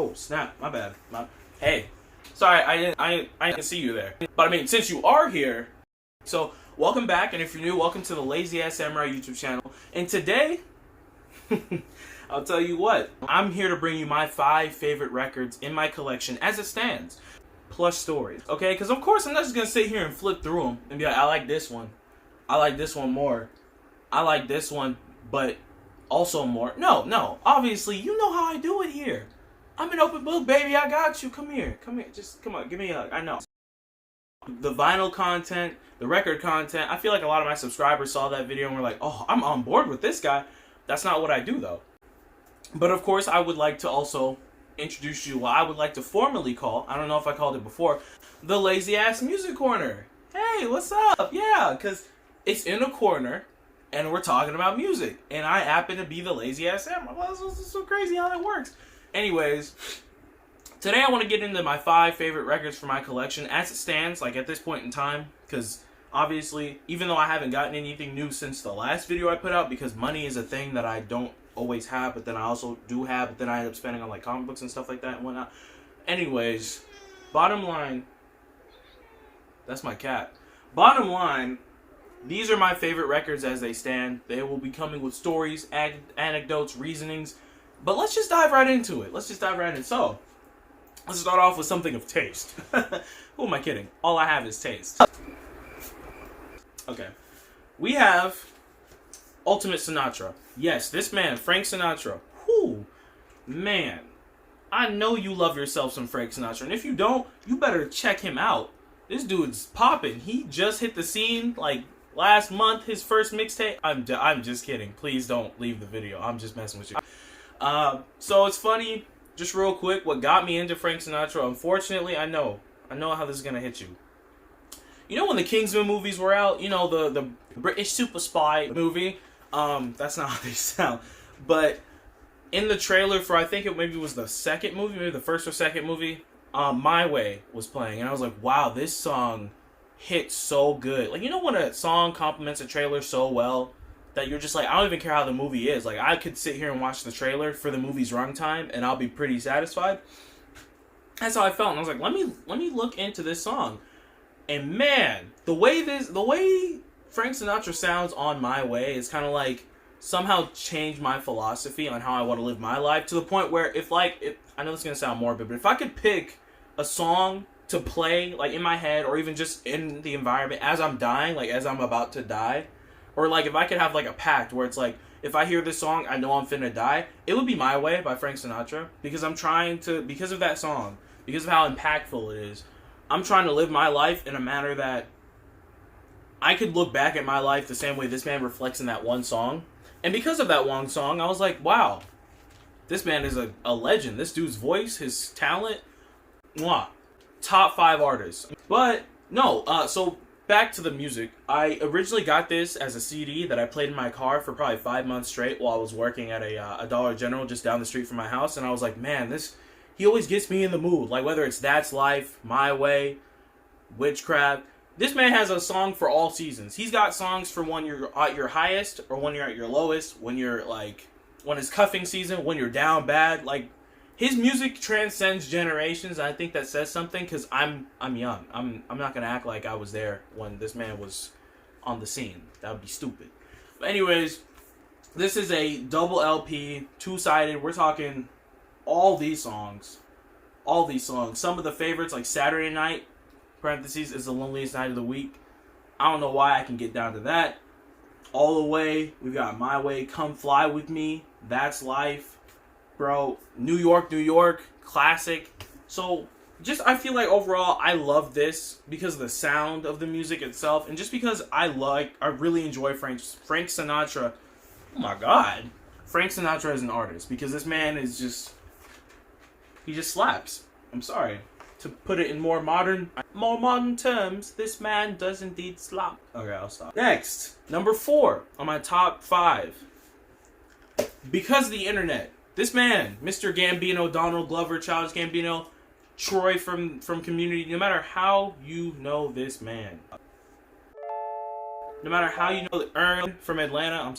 Oh snap! My bad. Hey, sorry, I didn't see you there. But I mean, since you are here, so welcome back. And if you're new, welcome to the Lazy Ass Samurai YouTube channel. And today, I'll tell you what, I'm here to bring you my 5 favorite records in my collection as it stands, plus stories. Okay, because of course I'm not just gonna sit here and flip through them and be like, I like this one, I like this one more, I like this one, but also more. No. Obviously, you know how I do it here. I'm an open book, baby. I got you. Come here. Just come on. Give me a hug. I know. The vinyl content, the record content. I feel like a lot of my subscribers saw that video and were like, oh, I'm on board with this guy. That's not what I do, though. But of course, I would like to also introduce you what I would like to formally call, I don't know if I called it before, the Lazy Ass Music Corner. Hey, what's up? Yeah, because it's in a corner and we're talking about music. And I happen to be the Lazy Ass Samurai. Well, this is so crazy how that works. Anyways, today I want to get into my 5 favorite records for my collection as it stands, like at this point in time. Because obviously, even though I haven't gotten anything new since the last video I put out, because money is a thing that I don't always have, but then I also do have, but then I end up spending on like comic books and stuff like that and whatnot. Anyways, bottom line, that's my cat. Bottom line, these are my favorite records as they stand. They will be coming with stories, anecdotes, reasonings. But let's just dive right into it. So, let's start off with something of taste. Who am I kidding? All I have is taste. Okay. We have Ultimate Sinatra. Yes, this man, Frank Sinatra. Whoo, man. I know you love yourself some Frank Sinatra. And if you don't, you better check him out. This dude's popping. He just hit the scene like last month, his first mixtape. I'm just kidding. Please don't leave the video. I'm just messing with you. So it's funny, just real quick, what got me into Frank Sinatra, unfortunately, I know how this is gonna hit you. You know when the Kingsman movies were out, you know, the British super spy movie, that's not how they sound, but in the trailer for, I think it maybe was the second movie, maybe the first or second movie, My Way was playing, and I was like, wow, this song hit so good. Like, you know when a song complements a trailer so well that you're just like, I don't even care how the movie is. Like, I could sit here and watch the trailer for the movie's runtime and I'll be pretty satisfied. That's how I felt. And I was like, let me look into this song. And man, the way Frank Sinatra sounds on My Way is kind of like somehow changed my philosophy on how I want to live my life, to the point where if I know this is going to sound morbid, but if I could pick a song to play like in my head or even just in the environment as I'm dying, like as I'm about to die, or like if I could have like a pact where it's like, if I hear this song, I know I'm finna die, it would be My Way by Frank Sinatra. Because because of that song, because of how impactful it is, I'm trying to live my life in a manner that I could look back at my life the same way this man reflects in that one song. And because of that one song, I was like, wow, this man is a legend. This dude's voice, his talent, mwah, top 5 artists. But no, so back to the music. I originally got this as a CD that I played in my car for probably 5 months straight while I was working at a Dollar General just down the street from my house. And I was like, man, he always gets me in the mood. Like, whether it's That's Life, My Way, Witchcraft. This man has a song for all seasons. He's got songs for when you're at your highest or when you're at your lowest, when it's cuffing season, when you're down bad. Like, his music transcends generations, and I think that says something, because I'm young. I'm not going to act like I was there when this man was on the scene. That would be stupid. But anyways, this is a double LP, 2-sided. We're talking all these songs. Some of the favorites, like Saturday Night, parentheses, is the loneliest night of the week. I don't know why I can get down to that. All the Way, we've got My Way, Come Fly With Me, That's Life. Bro, New York, classic. So, just, I feel like overall, I love this because of the sound of the music itself, and just because I really enjoy Frank Sinatra. Oh my God. Frank Sinatra as an artist, because this man is he just slaps. I'm sorry. To put it in more modern terms, this man does indeed slap. Okay, I'll stop. Next, number 4 on my top 5. Because of the internet. This man, Mr. Gambino, Donald Glover, Childish Gambino, Troy from Community, no matter how you know this man, no matter how you know Earn from Atlanta,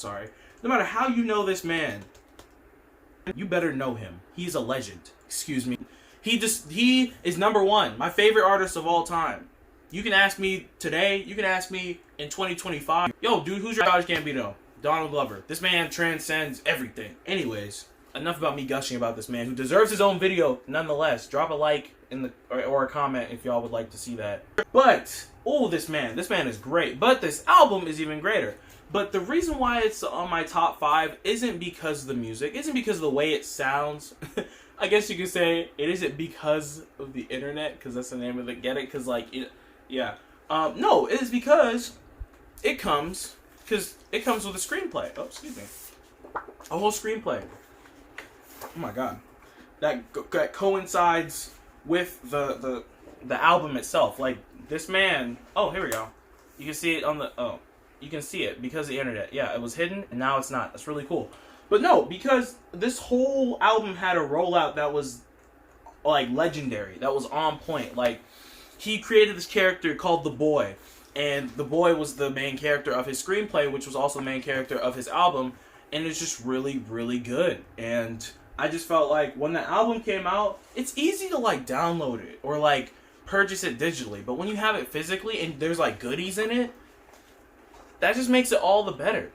no matter how you know this man, you better know him. He's a legend. Excuse me. He is number one. My favorite artist of all time. You can ask me today. You can ask me in 2025. Yo, dude, who's your Childish Gambino? Donald Glover. This man transcends everything. Anyways, enough about me gushing about this man who deserves his own video nonetheless. Drop a like in the or a comment if y'all would like to see that. But, oh, this man is great. But this album is even greater. But the reason why it's on my top 5 isn't because of the music, isn't because of the way it sounds. I guess you could say it isn't because of the internet, because that's the name of it. Get it? Because, like, yeah. No, it is because it comes with a screenplay. Oh, excuse me. A whole screenplay. Oh my god. That coincides with the album itself. Like, this man... Oh, here we go. You can see it on the... Oh. You can see it because of the internet. Yeah, it was hidden, and now it's not. That's really cool. But no, because this whole album had a rollout that was, like, legendary. That was on point. Like, he created this character called The Boy. And The Boy was the main character of his screenplay, which was also the main character of his album. And it's just really, really good. And I just felt like when the album came out, it's easy to, like, download it or, like, purchase it digitally. But when you have it physically and there's, like, goodies in it, that just makes it all the better.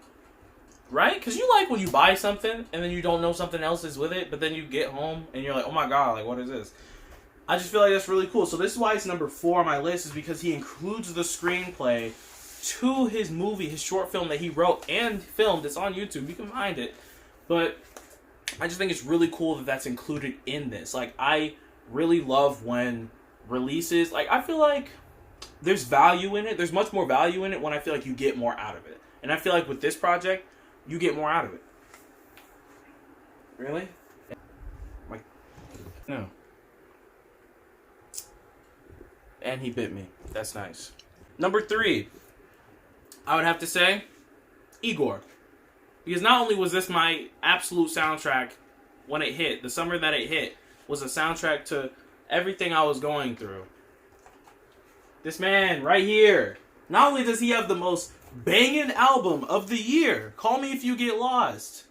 Right? Because you like when you buy something and then you don't know something else is with it, but then you get home and you're like, oh my god, like, what is this? I just feel like that's really cool. So this is why it's number 4 on my list, is because he includes the screenplay to his movie, his short film that he wrote and filmed. It's on YouTube. You can find it. But I just think it's really cool that that's included in this. Like, I really love when releases, like, I feel like there's value in it. There's much more value in it when I feel like you get more out of it. And I feel like with this project, you get more out of it. Really? Like, no. And he bit me. That's nice. Number 3, I would have to say, Igor. Because not only was this my absolute soundtrack when it hit, the summer that it hit was a soundtrack to everything I was going through. This man right here, not only does he have the most banging album of the year, Call Me If You Get Lost.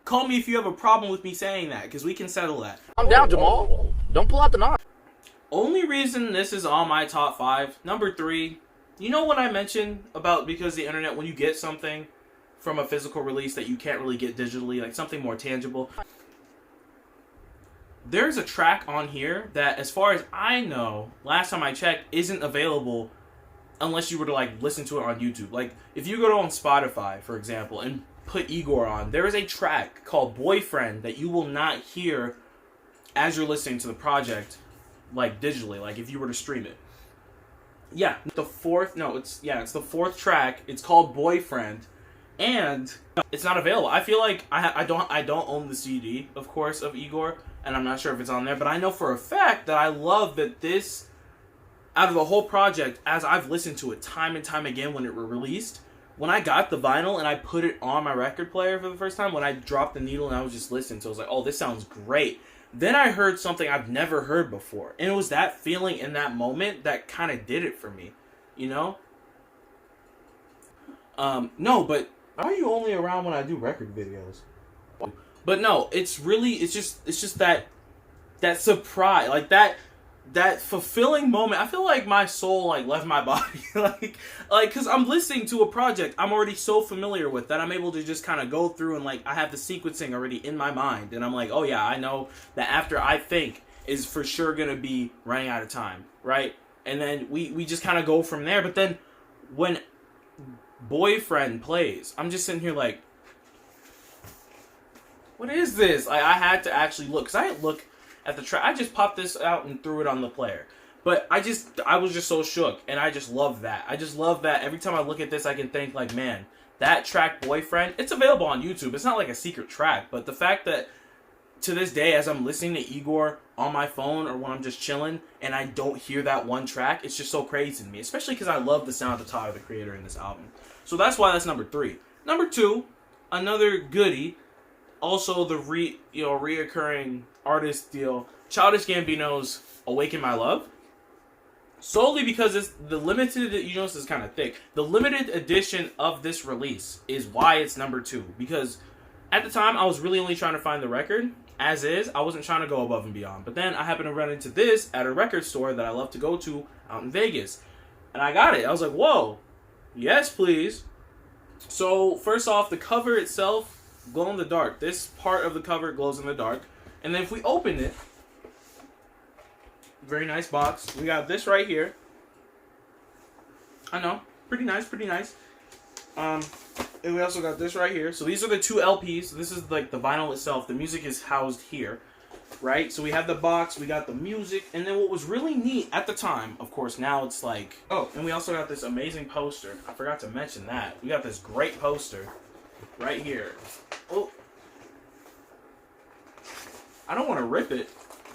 Call me if you have a problem with me saying that, because we can settle that. I'm down, Jamal. Don't pull out the knife. Only reason this is on my top 5, number 3, you know what I mentioned about because the internet, when you get something from a physical release that you can't really get digitally, like something more tangible. There's a track on here that, as far as I know, last time I checked, isn't available unless you were to, like, listen to it on YouTube. Like, if you go on Spotify, for example, and put Igor on, there is a track called Boyfriend that you will not hear as you're listening to the project, like, digitally, like, if you were to stream it. Yeah, it's the 4th track. It's called Boyfriend, and it's not available. I feel like I don't own the CD, of course, of Igor, and I'm not sure if it's on there, but I know for a fact that I love that this, out of the whole project, as I've listened to it time and time again when it was released, when I got the vinyl and I put it on my record player for the first time, when I dropped the needle and I was just listening to it, I was like, oh, this sounds great. Then I heard something I've never heard before, and it was that feeling in that moment that kind of did it for me, you know? No, but why are you only around when I do record videos? But no, it's just that surprise, like that fulfilling moment. I feel like my soul, like, left my body, like, cause I'm listening to a project I'm already so familiar with that I'm able to just kind of go through and, like, I have the sequencing already in my mind, and I'm like, oh yeah, I know that After I Think is for sure gonna be running out of time, right? And then we just kind of go from there. But then when Boyfriend plays, I'm just sitting here like, what is this? I had to actually look, because I didn't look at the track. I just popped this out and threw it on the player. But I was just so shook, and I just love that. I just love that every time I look at this, I can think, like, man, that track Boyfriend, it's available on YouTube. It's not like a secret track, but the fact that to this day, as I'm listening to Igor on my phone or when I'm just chilling and I don't hear that one track, it's just so crazy to me, especially because I love the sound of Tyler, the Creator, in this album. So that's why that's number 3. Number 2, another goodie, also the reoccurring artist deal, Childish Gambino's Awaken My Love. Solely because it's the limited, you know, this is kind of thick. The limited edition of this release is why it's number 2. Because At the time, I was really only trying to find the record. As is, I wasn't trying to go above and beyond. But then I happened to run into this at a record store that I love to go to out in Vegas. And I got it. I was like, whoa, yes, please. So, first off, the cover itself, glow in the dark. This part of the cover glows in the dark. And then if we open it, very nice box. We got this right here. I know, pretty nice, pretty nice. And we also got this right here. So these are the two LPs. This is like the vinyl itself. The music is housed here, right? So we have the box, we got the music, and then what was really neat at the time, of course, now it's like, oh, and we also got this amazing poster. I forgot to mention that. We got this great poster right here. Oh, I don't want to rip it.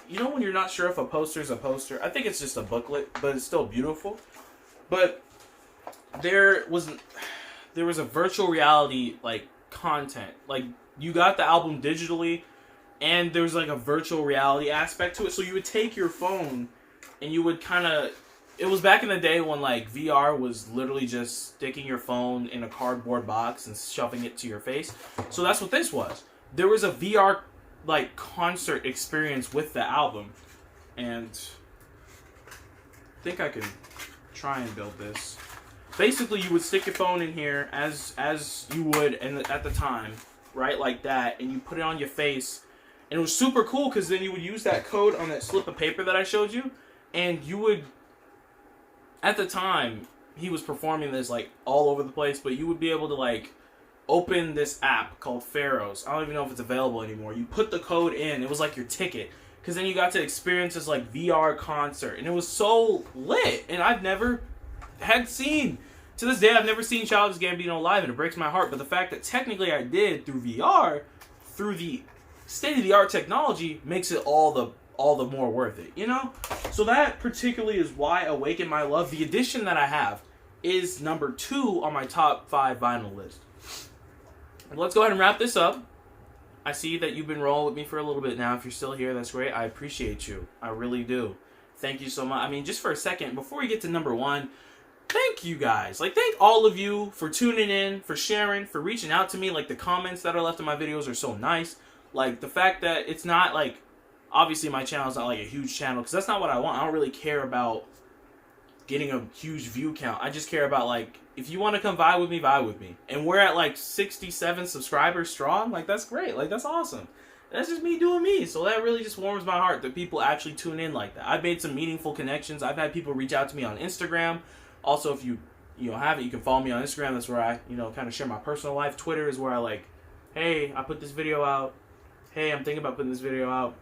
You know when you're not sure if a poster is a poster? I think it's just a booklet, but it's still beautiful. But there was a virtual reality like content. Like you got the album digitally, and there's like a virtual reality aspect to it. So you would take your phone and you would kind of, it was back in the day when like VR was literally just sticking your phone in a cardboard box and shoving it to your face. So that's what this was. There was a VR like concert experience with the album, and I think I can try and build this. Basically, you would stick your phone in here as you would at the time, right, like that, and you put it on your face, and it was super cool because then you would use that code on that slip of paper that I showed you, and you would, at the time, he was performing this like all over the place, but you would be able to like open this app called Pharaohs. I don't even know if it's available anymore. You put the code in, it was like your ticket, because then you got to experience this like VR concert, and it was so lit, and I've never had seen, to this day, I've never seen Childish Gambino live, and it breaks my heart. But the fact that technically I did through VR, through the state-of-the-art technology, makes it all the more worth it, you know? So that particularly is why Awaken My Love, the edition that I have, is number 2 on my top 5 vinyl list. And let's go ahead and wrap this up. I see that you've been rolling with me for a little bit now. If you're still here, that's great. I appreciate you. I really do. Thank you so much. I mean, just for a second, before we get to number 1, thank you guys. Like, thank all of you for tuning in, for sharing, for reaching out to me. Like, the comments that are left in my videos are so nice. Like, the fact that it's not, like, obviously my channel is not, like, a huge channel, because that's not what I want. I don't really care about getting a huge view count. I just care about, like, if you want to come vibe with me, vibe with me. And we're at, like, 67 subscribers strong. Like, that's great. Like, that's awesome. That's just me doing me. So that really just warms my heart that people actually tune in like that. I've made some meaningful connections. I've had people reach out to me on Instagram. Also, if you have it, you can follow me on Instagram. That's where I, kind of share my personal life. Twitter is where I like, hey, I put this video out. Hey, I'm thinking about putting this video out.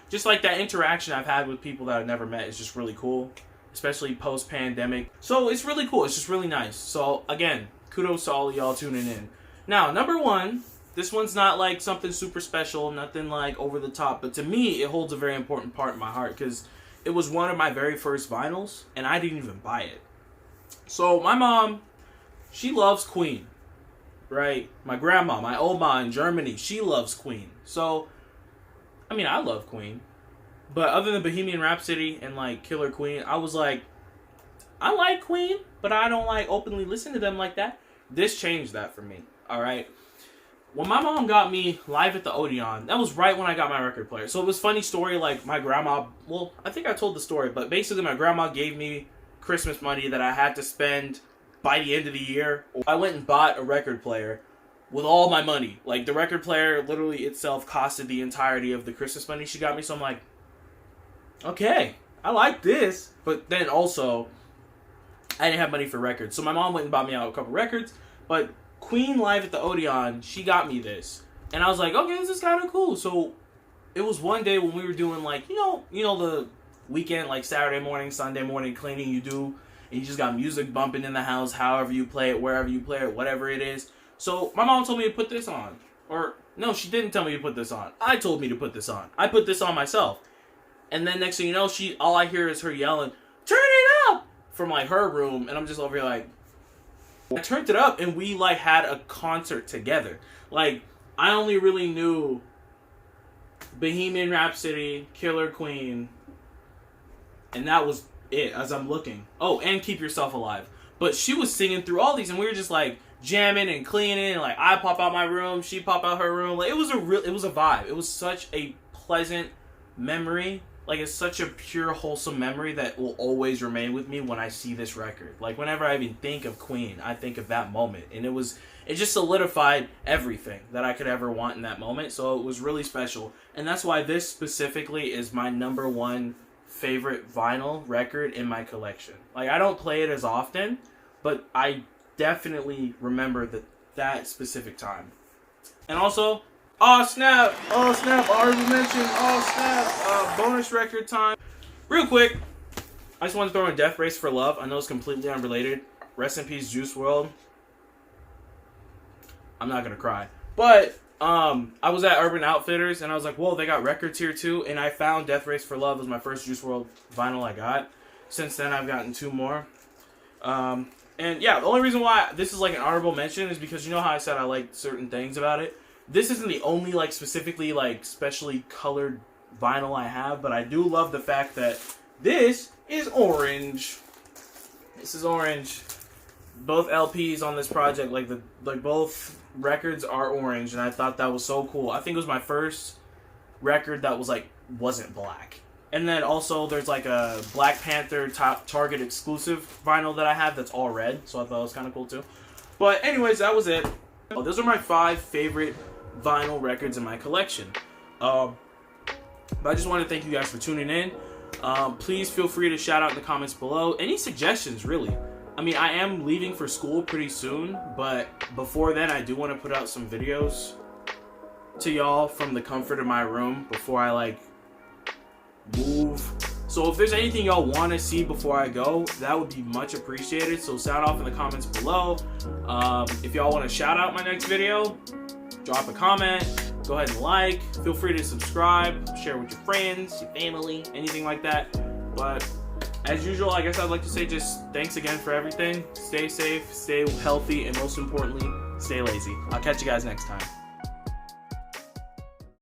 Just like that interaction I've had with people that I've never met is just really cool, especially post-pandemic. So it's really cool. It's just really nice. So again, kudos to all of y'all tuning in. Now, number 1, this one's not like something super special, nothing like over the top, but to me, it holds a very important part in my heart because it was one of my very first vinyls, and I didn't even buy it. So my mom, she loves Queen, right? My grandma, my oma in Germany, she loves Queen. So, I mean, I love Queen. But other than Bohemian Rhapsody and, like, Killer Queen, I was like, I like Queen, but I don't, like, openly listen to them like that. This changed that for me, all right? When my mom got me Live at the Odeon, that was right when I got my record player. So it was a funny story, like, my grandma, well, I think I told the story, but basically my grandma gave me Christmas money that I had to spend by the end of the year. I went and bought a record player with all my money. Like, the record player literally itself costed the entirety of the Christmas money she got me, so I'm like, okay, I like this. But then also, I didn't have money for records. So my mom went and bought me out a couple records. But Queen Live at the Odeon, she got me this. And I was like, okay, this is kind of cool. So it was one day when we were doing like, the weekend, like Saturday morning, Sunday morning cleaning you do. And you just got music bumping in the house, however you play it, wherever you play it, whatever it is. So my mom told me to put this on. Or, no, she didn't tell me to put this on. I told me to put this on. I put this on myself. And then next thing you know, all I hear is her yelling, turn it up! From like her room. And I'm just over here like, I turned it up and we like had a concert together. Like, I only really knew Bohemian Rhapsody, Killer Queen, and that was it as I'm looking. Oh, and Keep Yourself Alive. But she was singing through all these and we were just like, jamming and cleaning, and like I pop out my room, she pop out her room. Like it was a vibe. It was such a pleasant memory. Like it's such a pure, wholesome memory that will always remain with me when I see this record. Like whenever I even think of Queen, I think of that moment, and it just solidified everything that I could ever want in that moment. So it was really special, and that's why this specifically is my number one favorite vinyl record in my collection. Like I don't play it as often, but I definitely remember that specific time. And also, oh snap, already mentioned, oh snap, bonus record time. Real quick, I just want to throw in Death Race for Love. I know it's completely unrelated. Rest in peace, Juice WRLD. I'm not gonna cry. But I was at Urban Outfitters and I was like, whoa, they got records here too. And I found Death Race for Love was my first Juice WRLD vinyl I got. Since then, I've gotten 2 more. And yeah, the only reason why this is like an honorable mention is because you know how I said I like certain things about it. This isn't the only like specifically like specially colored vinyl I have, but I do love the fact that this is orange. This is orange. Both LPs on this project, like both records are orange, and I thought that was so cool. I think it was my first record that was like wasn't black. And then also there's like a Black Panther Target exclusive vinyl that I have that's all red, so I thought it was kind of cool too. But anyways, that was it. Those are my 5 favorite vinyl records in my collection. But I just want to thank you guys for tuning in. Please feel free to shout out in the comments below. Any suggestions, really. I mean, I am leaving for school pretty soon, but before then, I do want to put out some videos to y'all from the comfort of my room before I like move. So if there's anything y'all want to see before I go, that would be much appreciated. So sound off in the comments below. If y'all want to shout out my next video, drop a comment, go ahead and like. Feel free to subscribe, share with your friends, your family, anything like that. But as usual, I guess I'd like to say just thanks again for everything. Stay safe, stay healthy, and most importantly, stay lazy. I'll catch you guys next time.